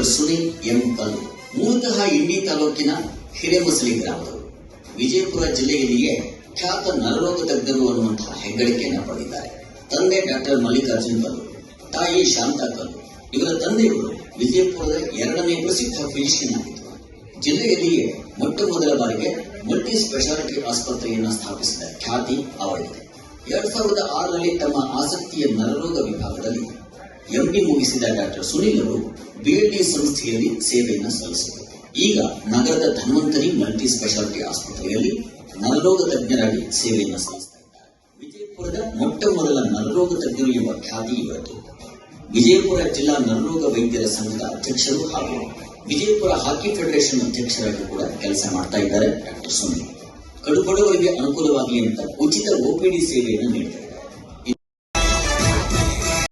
Doctor Sunil M ಕಲ್ಲು. ಮೂಲತಃ ಇಂಡಿ ತಾಲೂಕಿನ ಹಿರೇಮಸಲಿ ಗ್ರಾಮದವರು. ವಿಜಯಪುರ ಜಿಲ್ಲೆಯಲ್ಲಿಯೇ ಖ್ಯಾತ ನರರೋಗ ತಜ್ಞರು ಅನ್ನುವಂತಹ ಹೆಗ್ಗಳಿಕೆಯನ್ನು ಪಡೆದಿದ್ದಾರೆ. ತಂದೆ ಡಾಕ್ಟರ್ ಮಲ್ಲಿಕಾರ್ಜುನ್ ಕಲ್ಲು, ತಾಯಿ ಶಾಂತಾ ಕಲ್ಲು. ಇವರ ತಂದೆಯವರು ವಿಜಯಪುರದ 2ನೇ ಪ್ರಸಿದ್ಧ ಫಿಜಿಷಿಯನ್ ಆಗಿದ್ದರು. ಜಿಲ್ಲೆಯಲ್ಲಿಯೇ ಮೊಟ್ಟ ಮೊದಲ ಬಾರಿಗೆ ಮಲ್ಟಿ ಸ್ಪೆಷಾಲಿಟಿ ಆಸ್ಪತ್ರೆಯನ್ನು ಸ್ಥಾಪಿಸಿದ ಖ್ಯಾತಿ ಅವರಿಗಿದೆ. 2006ರಲ್ಲಿ ತಮ್ಮ ಆಸಕ್ತಿಯ ನರರೋಗ ವಿಭಾಗದಲ್ಲಿ ಎಂಡಿ ಮುಗಿಸಿದ ಡಾಕ್ಟರ್ ಸುನಿಲ್ ಅವರು ಬಿಎಲ್ಡಿ ಸಂಸ್ಥೆಯಲ್ಲಿ ಸೇವೆಯನ್ನು ಸಲ್ಲಿಸಿದರು. ಈಗ ನಗರದ ಧನ್ವಂತರಿ ಮಲ್ಟಿ ಸ್ಪೆಷಾಲಿಟಿ ಆಸ್ಪತ್ರೆಯಲ್ಲಿ ನರರೋಗ ತಜ್ಞರಾಗಿ ಸೇವೆಯನ್ನು ಸಲ್ಲಿಸುತ್ತಾ ಇದ್ದಾರೆ. ವಿಜಯಪುರದ ಮೊಟ್ಟ ಮೊದಲ ನರರೋಗ ತಜ್ಞರು ಎಂಬ ಖ್ಯಾತಿ ಇವತ್ತು. ವಿಜಯಪುರ ಜಿಲ್ಲಾ ನರರೋಗ ವೈದ್ಯರ ಸಂಘದ ಅಧ್ಯಕ್ಷರು ಹಾಗೂ ವಿಜಯಪುರ ಹಾಕಿ ಫೆಡರೇಷನ್ ಅಧ್ಯಕ್ಷರಾಗಿ ಕೂಡ ಕೆಲಸ ಮಾಡ್ತಾ ಇದ್ದಾರೆ ಡಾಕ್ಟರ್ ಸುನಿಲ್. ಕಡುಬಡವರಿಗೆ ಅನುಕೂಲವಾಗಲಿ ಅಂತ ಉಚಿತ ಒಪಿಡಿ ಸೇವೆಯನ್ನು ನೀಡಿದ್ದಾರೆ.